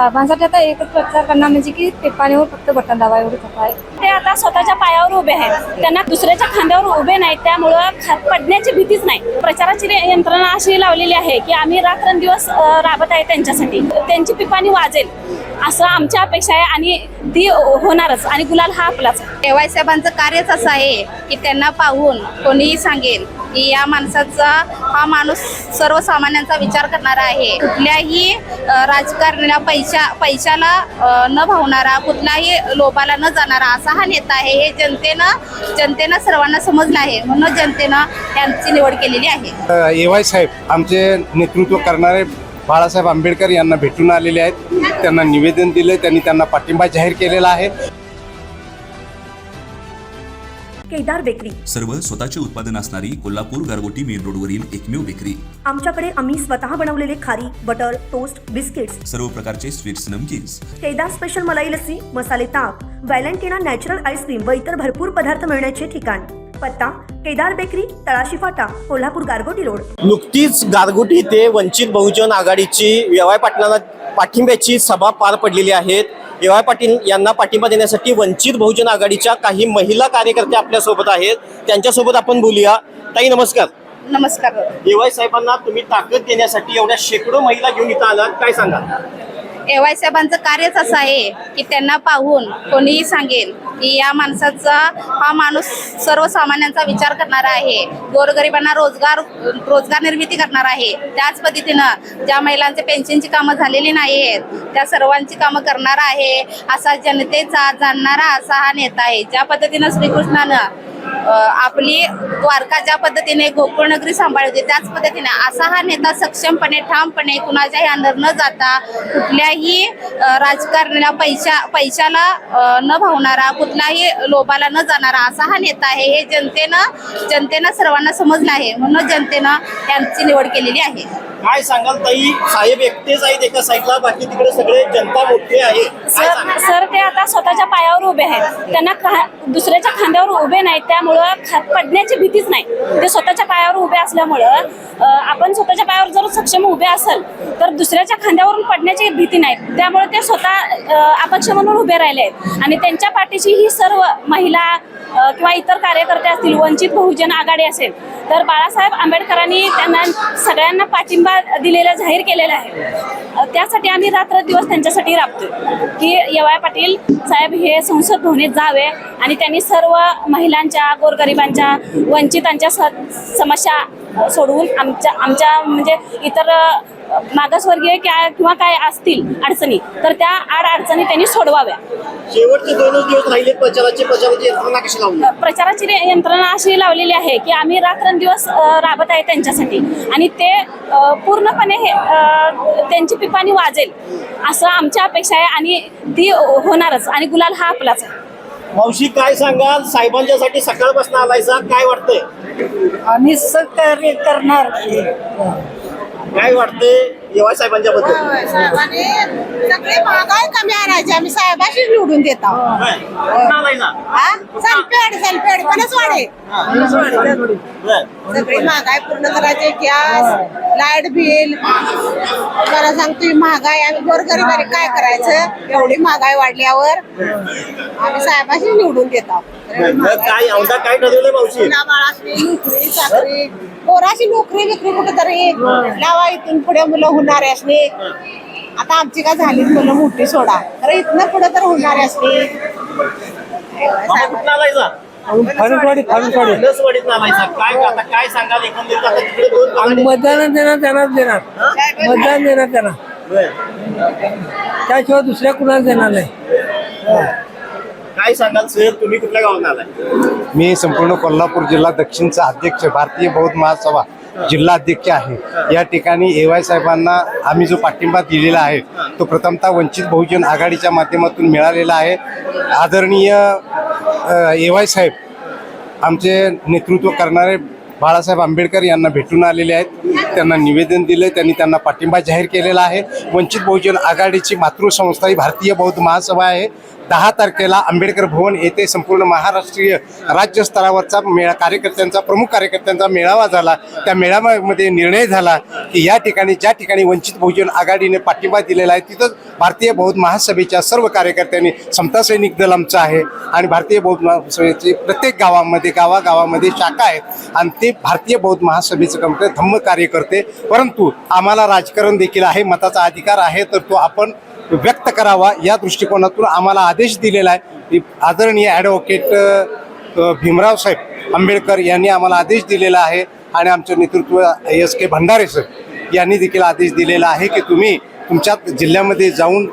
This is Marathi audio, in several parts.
साहेबांसाठी आता एकच प्रचार करणार म्हणजे की टिप्पाणीवर फक्त बटन दाबा एवढंच आहे. ते आता स्वतःच्या पायावर उभे आहेत, त्यांना दुसऱ्याच्या खांद्यावर उभे नाहीत, त्यामुळं पडण्याची भीतीच नाही. प्रचाराची यंत्रणा अशी लावलेली आहे की आम्ही रात्रंदिवस राबत आहे त्यांच्यासाठी, त्यांची पिपाणी वाजेल असं आमची अपेक्षा आहे आणि ती होणारच आणि गुलाल हा आपलाच. केवाय साहेबांचं कार्यच असं आहे की त्यांना पाहून कोणीही सांगेल की या माणसाचा हा माणूस सर्वसामान्यांचा विचार करणारा आहे. कुठल्याही राजकारणाला पैशाला न भावणारा, कुठल्याही लोभाला न जाणारा असा हा नेता आहे. हे जनतेनं सर्वांना समजलं आहे, म्हणून जनतेनं त्यांची निवड केलेली आहे. एवाय साहेब आमचे नेतृत्व करणारे बाळासाहेब आंबेडकर यांना भेटून आलेले आहेत. त्यांना निवेदन दिले, त्यांना पाठिंबा जाहीर केलेला आहे. केदार बेकरी, सर्व स्वतःचे उत्पादन असणारी कोल्हापूर गारगोटी मेन रोडवरील एकमेव बेकरी. आमच्याकडे आम्ही स्वतः बनवलेले खारी, बटर, टोस्ट, बिस्किट्स, सर्व प्रकारचे स्वीट्स, नमकीन्स. केदार स्पेशल मलाई लस्सी, मसाले ताक, व्हॅलेंटिना नॅचरल आईस्क्रीम व इतर भरपूर पदार्थ मिळण्याचे ठिकाण. पत्ता केदार बेकरी, तळाशी फाटा, कोल्हापूर गारगोटी रोड. नुकतीच गारगोटी येथे वंचित बहुजन आघाडीची एवाय पाटलांना पाठिंब्याची सभा पार पडलेली आहे. एवाय पाटील यांना पाठिंबा देण्यासाठी वंचित बहुजन आघाडीच्या काही महिला कार्यकर्ते आपल्या सोबत आहेत. त्यांच्यासोबत आपण बोलूया. ताई नमस्कार. नमस्कार. एवाय साहेबांना तुम्ही ताकद देण्यासाठी एवढ्या शेकडो महिला घेऊन इथं आलात, काय सांगा? केवाय साहेबांचं कार्यच असं आहे की त्यांना पाहून कोणीही सांगेल की या माणसाचा हा माणूस सर्वसामान्यांचा विचार करणारा आहे. गोरगरिबांना रोजगार निर्मिती करणार आहे. त्याच पद्धतीनं ज्या महिलांचे पेन्शनची कामं झालेली नाही आहेत त्या सर्वांची कामं करणारा आहे. असा जनतेचा जाणणारा असा हा नेता आहे. ज्या पद्धतीनं श्रीकृष्णानं आपली द्वारका ज्या पद्धतीने गोकुळनगरी सांभाळते त्याच पद्धतीने असा हा नेता सक्षमपणे, ठामपणे, कुणाच्याही अंडर न जाता, कुठल्याही राजकारणाला पैशाला न भावणारा, कुठल्याही लोभाला न जाणारा असा हा नेता आहे. हे जनतेनं सर्वांना समजलं आहे, म्हणून जनतेनं त्यांची निवड केलेली आहे. काय सांगाल ताई? साहेब एकटेच आहेत एका साईडला, बाकी तिकडे सगळे जनता मोठे आहे. सर ते आता स्वतःच्या पायावर उभे आहेत, त्यांना दुसऱ्याच्या खांद्यावर उभे नाहीत, त्यामुळं पडण्याची भीतीच नाही. ते स्वतःच्या पायावर उभे असल्यामुळं आपण स्वतःच्या पायावर जर सक्षम उभे असेल तर दुसऱ्याच्या खांद्यावरून पडण्याची भीती नाही. त्यामुळे ते स्वतः अपक्ष म्हणून उभे राहिले आहेत आणि त्यांच्या पाठीशी ही सर्व महिला किंवा इतर कार्यकर्ते असतील, वंचित बहुजन आघाडी असेल, तर बाळासाहेब आंबेडकरांनी त्यांना सगळ्यांना पाठिंबा दिलेला जाहीर केलेला आहे. त्यासाठी आम्ही रात्रदिवस त्यांच्यासाठी राबतोय की एवाय पाटील साहेब हे संसद भवनात जावे आणि त्यांनी सर्व महिलांच्या, गोरगरिबांच्या, वंचितांच्या समस्या सोडवून आमच्या म्हणजे इतर मागासवर्गीय किंवा काय असतील अडचणी तर त्या अडचणी त्यांनी सोडवाव्या. शेवटचे 2 दिवस राहिले प्रचाराची यंत्रणा कशी लावली? प्रचाराची यंत्रणा अशी लावलेली आहे की आम्ही रात्रंदिवस राबत आहे त्यांच्यासाठी आणि ते पूर्णपणे त्यांची पिपाणी वाजेल असं आमची अपेक्षा आहे आणि ती होणारच आणि गुलाल हा आपलाच आहे. मावशी काय सांगाल? साहेबांच्यासाठी सकाळपासून आलायचा, काय वाटतंय? आम्ही सहकार्य करणार. काय वाटतंय एवाय साहेबांच्या बद्दल? साहेबांनी सगळी महागाई कमी आणायची, आम्ही साहेबाशीच निवडून देत आहोत. सलपेड पणसवाडे सगळी महागाई पूर्ण करायची. गॅस, लाईट बिल, मला सांगतो महागाई. आम्ही गोरगरिबांनी काय करायचं? एवढी महागाई वाढल्यावर आम्ही साहेबाशीच निवडून देत आहोत. काय ठरवलंय मावशी? नोकरी, चाकरी, पोराची नोकरी बिकरी कुठेतरी लावा. इथून पुढे मुलं होणारे असणे. आता आमची काय झाली मुलं मोठी सोडा, तर इथनं पुढे तर होणारे असणे. काय सांगाल एकंदरीत? मतदान देणार त्यांना, त्याशिवाय दुसऱ्या कुणाला देणार नाही. काय सांगाल सर? तुम्ही कुठल्या गावात आलाय? मी संपूर्ण कोल्हापूर जिल्हा दक्षिणचा अध्यक्ष, भारतीय बौद्ध महासभा जिल्हा अध्यक्ष आहे. या ठिकाणी एवाय साहेबांना आम्ही जो पाठिंबा दिलेला आहे तो प्रथमतः वंचित बहुजन आघाडीच्या माध्यमातून मिळालेला आहे. आदरणीय एवाय साहेब आमचे नेतृत्व करणारे बाळासाहेब आंबेडकर यांना भेटून आलेले आहेत. त्यांना निवेदन दिलं, त्यांनी त्यांना पाठिंबा जाहीर केलेला आहे. वंचित बहुजन आघाडीची मातृसंस्था ही भारतीय बौद्ध महासभा आहे. 10 तारखेला आंबेडकर भवन येथे संपूर्ण महाराष्ट्रीय राज्य स्तरावरचा कार्यकर्त्यांचा प्रमुख कार्यकर्त्यांचा मेळावा झाला. त्या मेळाव्यामध्ये निर्णय झाला की या ठिकाणी ज्या ठिकाणी वंचित बहुजन आघाडीने पाठिंबा दिलेला आहे तिथंच भारतीय बौद्ध महासभेच्या सर्व कार्यकर्त्यांनी समता सैनिक दल आमचं आहे आणि भारतीय बौद्ध महासभेची प्रत्येक गावागावामध्ये शाखा आहेत आणि ते भारतीय बौद्ध महासभेचं काम धम्म कार्य करते. परंतु आम्हाला राजकारण देखील आहे, मताचा अधिकार आहे, तर तो आपण व्यक्त करावा या दृष्टिकोनातून आम्हाला आदेश दिलेला आहे. आदरणीय ॲडव्होकेट भीमराव साहेब आंबेडकर यांनी आम्हाला आदेश दिलेला आहे आणि आमचे नेतृत्व SK भंडारे सर यांनी देखील आदेश दिलेला आहे की तुम्ही तुमच्या जिल्ह्यामध्ये जाऊन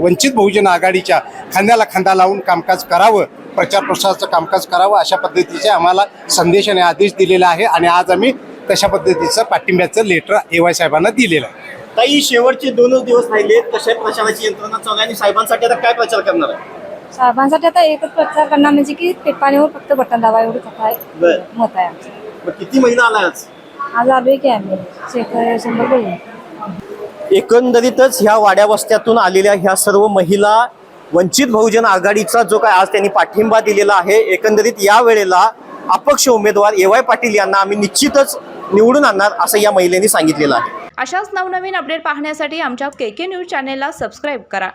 वंचित बहुजन आघाडीच्या खांद्याला खांदा लावून कामकाज करावं, प्रचार प्रसाराचं कामकाज करावं, अशा पद्धतीचे आम्हाला संदेश आणि आदेश दिलेला आहे आणि आज आम्ही तशा पद्धतीचं पाठिंब्याचं लेटर AY साहेबांना दिलेलं आहे. ताई, शेवटचे 2 दिवस राहिलेत, कशा प्रचाराची यंत्रणा चालू आहे आणि साहेबांसाठी आता काय प्रचार करणार आहे? साहेबांसाठी आता एकच प्रचार करणार म्हणजे की टिप्पाणीवर फक्त बटन दाबा एवढंच आता बरं. मत आहे आमचं. मग किती महिला आला आज आलोय की आम्ही 100 बोलू. एकंदरीतच ह्या वाड्या वस्त्यातून आलेल्या ह्या सर्व महिला वंचित बहुजन आघाडीचा जो काय आज त्यांनी पाठिंबा दिलेला आहे, एकंदरीत या वेळेला अपक्ष उमेदवार AY पाटील यांना आम्ही निश्चितच निवडून आणणार असं या महिलेने सांगितलेलं आहे. अशाच नवनवीन अपडेट पाहण्यासाठी आमच्या KK न्यूज चॅनेलला सबस्क्राईब करा.